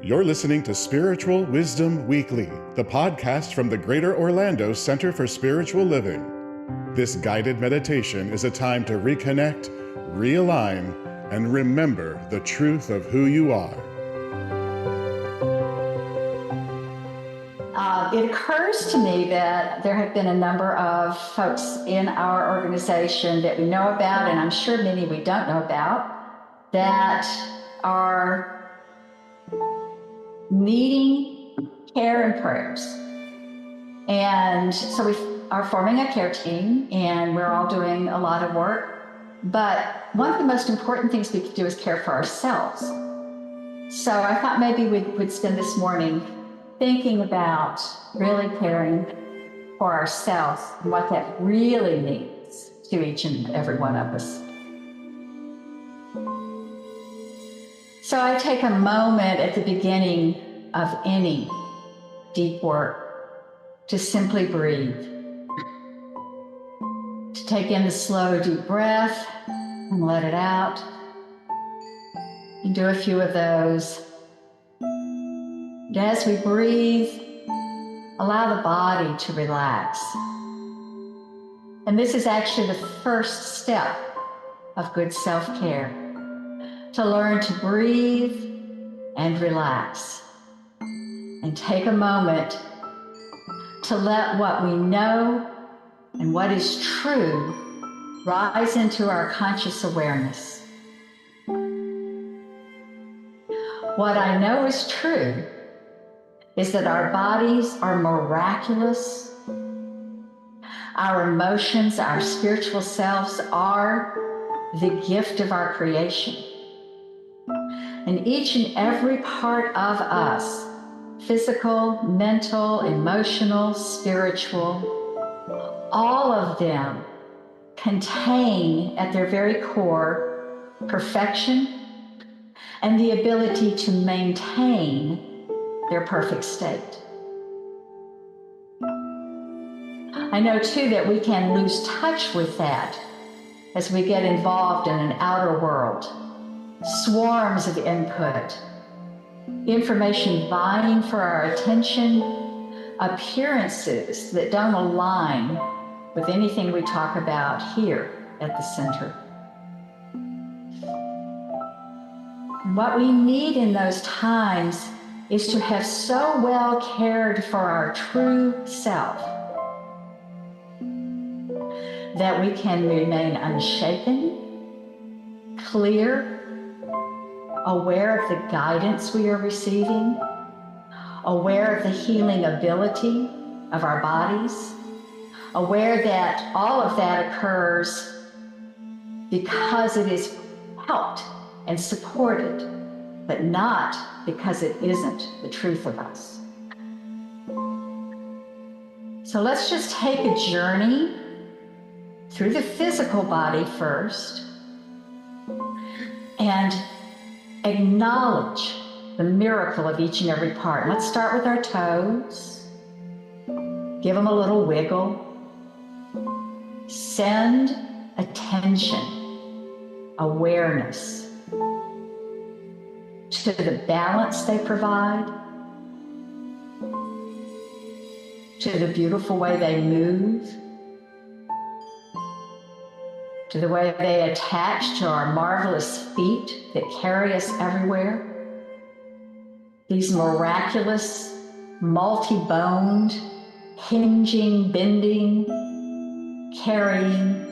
You're listening to Spiritual Wisdom Weekly, the podcast from the Greater Orlando Center for Spiritual Living. This guided meditation is a time to reconnect, realign, and remember the truth of who you are. It occurs to me that there have been a number of folks in our organization that we know about, and I'm sure many we don't know about, that are needing care and prayers. And so we are forming a care team, and we're all doing a lot of work. But one of the most important things we could do is care for ourselves. So I thought maybe we'd spend this morning thinking about really caring for ourselves and what that really means to each and every one of us. So I take a moment at the beginning of any deep work to simply breathe, to take in the slow, deep breath and let it out, and do a few of those. And as we breathe, allow the body to relax. And this is actually the first step of good self-care, to learn to breathe and relax, and take a moment to let what we know and what is true rise into our conscious awareness. What I know is true is that our bodies are miraculous. Our emotions, our spiritual selves are the gift of our creation. And each and every part of us, physical, mental, emotional, spiritual, all of them contain at their very core perfection and the ability to maintain their perfect state. I know too that we can lose touch with that as we get involved in an outer world. Swarms of input, information vying for our attention, appearances that don't align with anything we talk about here at the center. What we need in those times is to have so well cared for our true self that we can remain unshaken, clear, aware of the guidance we are receiving, aware of the healing ability of our bodies, aware that all of that occurs because it is helped and supported, but not because it isn't the truth of us. So let's just take a journey through the physical body first and acknowledge the miracle of each and every part. Let's start with our toes. Give them a little wiggle. Send attention, awareness to the balance they provide, to the beautiful way they move, to the way they attach to our marvelous feet that carry us everywhere. These miraculous, multi-boned, hinging, bending, carrying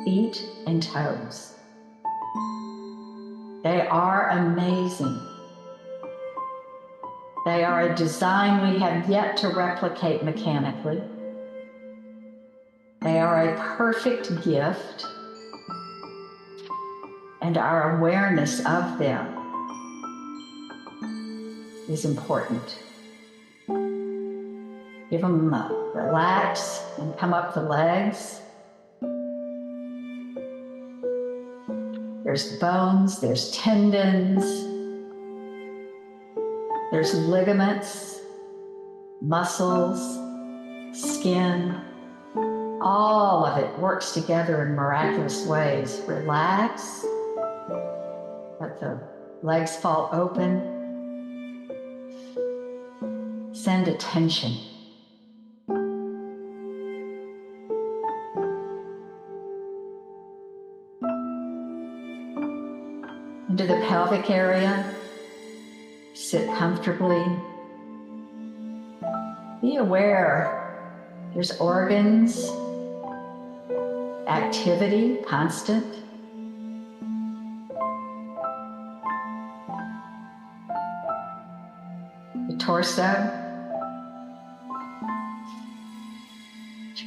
feet and toes. They are amazing. They are a design we have yet to replicate mechanically. They are a perfect gift, and our awareness of them is important. Give them a relax and come up the legs. There's bones, there's tendons, there's ligaments, muscles, skin. All of it works together in miraculous ways. Relax, let the legs fall open, send attention into the pelvic area. Sit comfortably. Be aware there's organs, activity, constant. The torso,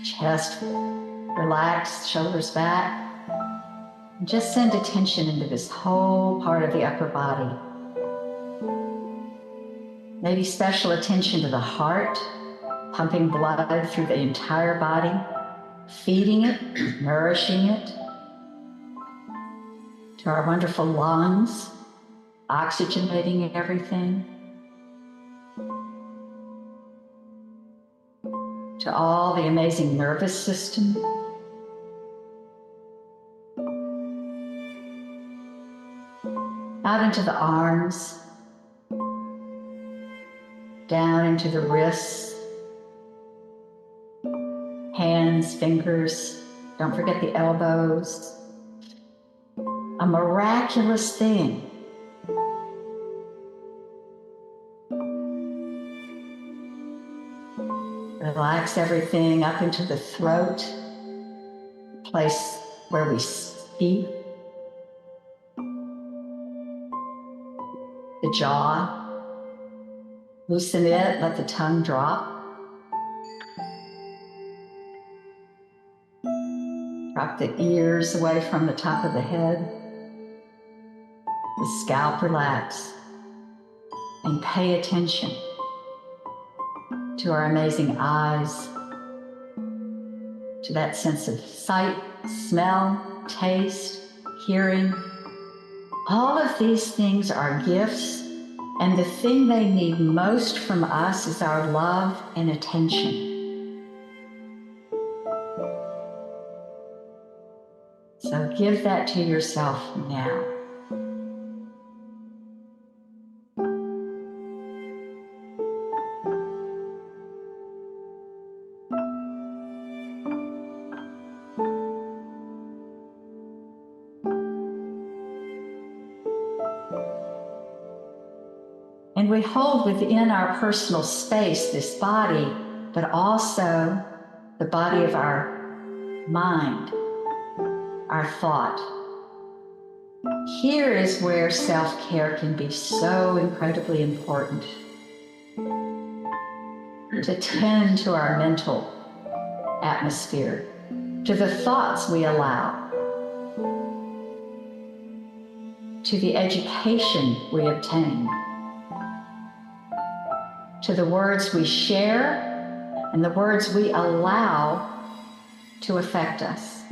chest relaxed, shoulders back. And just send attention into this whole part of the upper body. Maybe special attention to the heart, pumping blood through the entire body, feeding it, nourishing it. To our wonderful lungs, oxygenating everything. To all the amazing nervous system. Out into the arms, down into the wrists, hands, fingers, don't forget the elbows. A miraculous thing. Relax everything up into the throat, place where we speak. The jaw, loosen it, let the tongue drop. Drop the ears away from the top of the head. The scalp relax. And pay attention to our amazing eyes, to that sense of sight, smell, taste, hearing. All of these things are gifts, and the thing they need most from us is our love and attention. So give that to yourself now. And we hold within our personal space this body, but also the body of our mind, our thought. Here is where self-care can be so incredibly important. To tend to our mental atmosphere, to the thoughts we allow, to the education we obtain, to the words we share and the words we allow to affect us.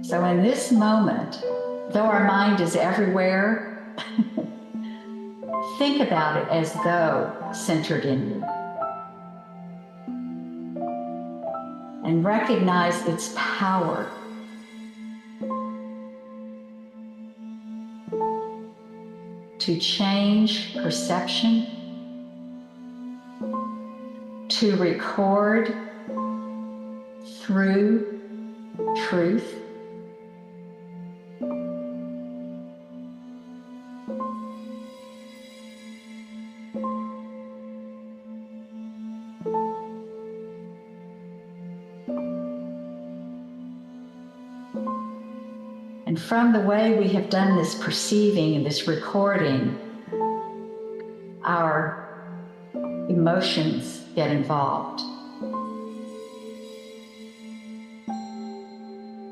So in this moment, though our mind is everywhere, think about it as though centered in you. And recognize its power. To change perception, to record through truth. And from the way we have done this perceiving and this recording, our emotions get involved.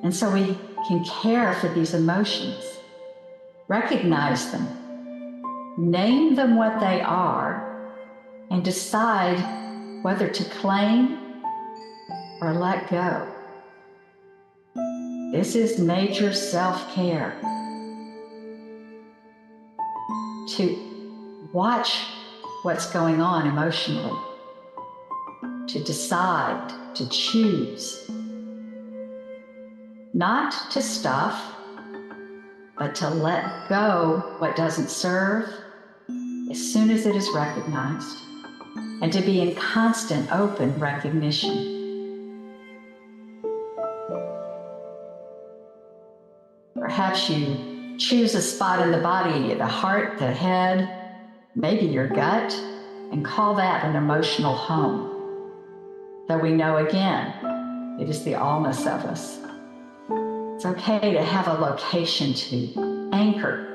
And so we can care for these emotions, recognize them, name them what they are, and decide whether to claim or let go. This is major self-care. To watch what's going on emotionally, to decide, to choose, not to stuff, but to let go what doesn't serve as soon as it is recognized, and to be in constant open recognition. Perhaps you choose a spot in the body, the heart, the head, maybe your gut, and call that an emotional home. Though we know again, it is the allness of us. It's okay to have a location to anchor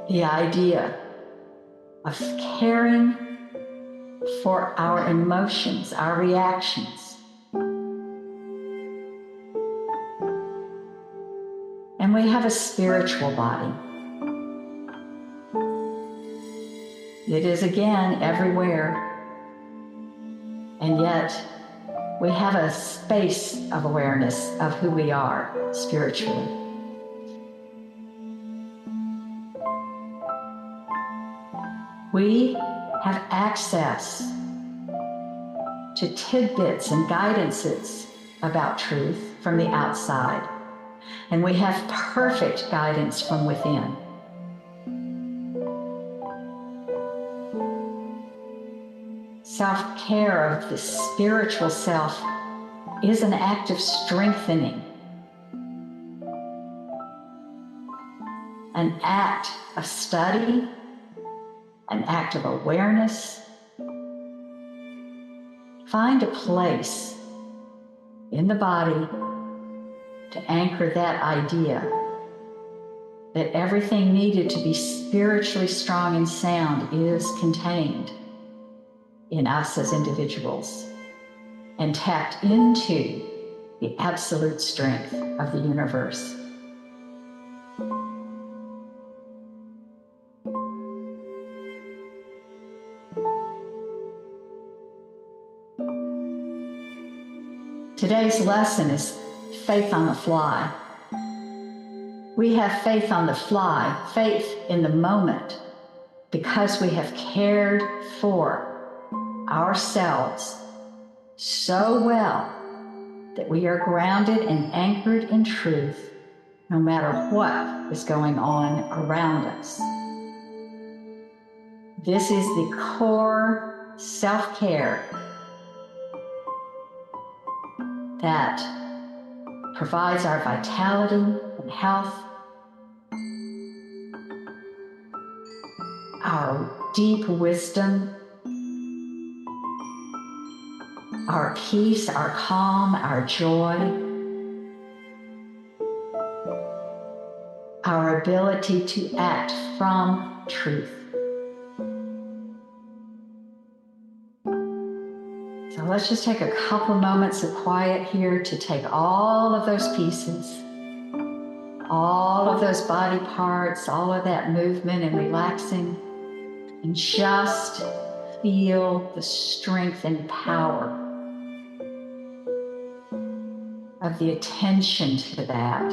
the idea of caring for our emotions, our reactions. And we have a spiritual body. It is again everywhere. And yet, we have a space of awareness of who we are spiritually. We have access to tidbits and guidances about truth from the outside, and we have perfect guidance from within. Self-care of the spiritual self is an act of strengthening, an act of study, an act of awareness. Find a place in the body to anchor that idea that everything needed to be spiritually strong and sound is contained in us as individuals and tapped into the absolute strength of the universe. Today's lesson is faith on the fly. We have faith on the fly, faith in the moment, because we have cared for ourselves so well that we are grounded and anchored in truth no matter what is going on around us. This is the core self-care that provides our vitality and health, our deep wisdom, our peace, our calm, our joy, our ability to act from truth. So let's just take a couple moments of quiet here to take all of those pieces, all of those body parts, all of that movement and relaxing, and just feel the strength and power of the attention to that.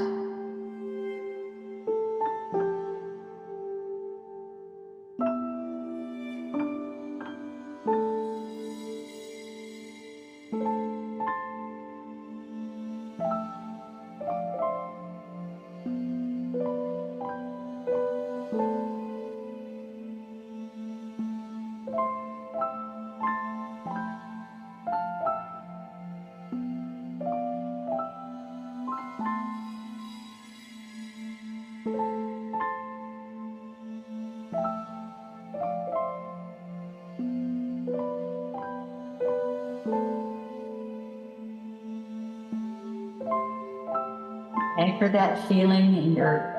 Anchor that feeling in your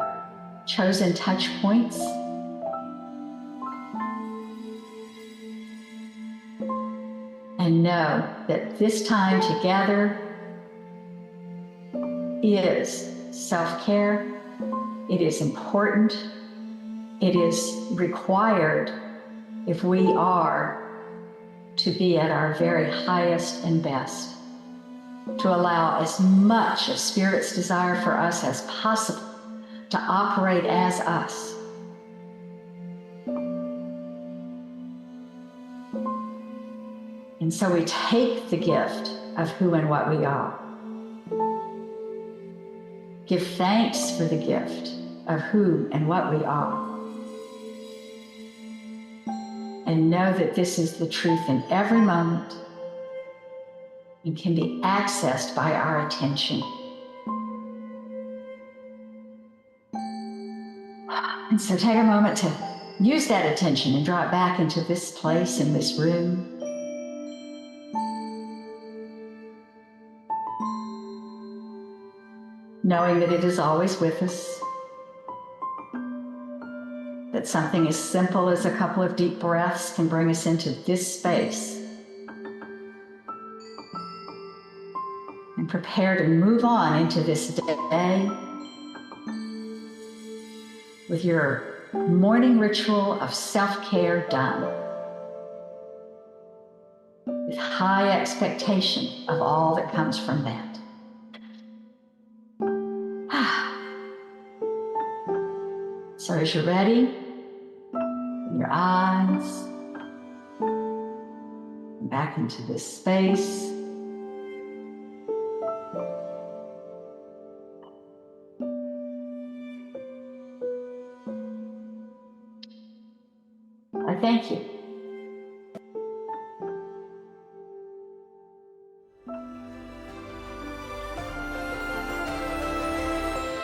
chosen touch points. And know that this time together is self-care. It is important. It is required if we are to be at our very highest and best, to allow as much of Spirit's desire for us as possible to operate as us. And so we take the gift of who and what we are, Give thanks for the gift of who and what we are. And know that this is the truth in every moment and can be accessed by our attention. And so take a moment to use that attention and draw it back into this place, in this room. Knowing that it is always with us. That something as simple as a couple of deep breaths can bring us into this space. And prepare to move on into this day with your morning ritual of self-care done, with high expectation of all that comes from that. So as you're ready, open your eyes, and back into this space. I thank you.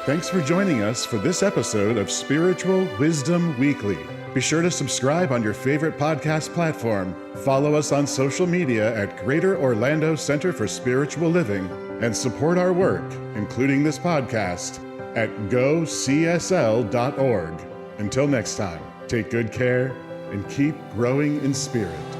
Thanks for joining us for this episode of Spiritual Wisdom Weekly. Be sure to subscribe on your favorite podcast platform, follow us on social media at Greater Orlando Center for Spiritual Living, and support our work, including this podcast, at gocsl.org. Until next time, take good care and keep growing in spirit.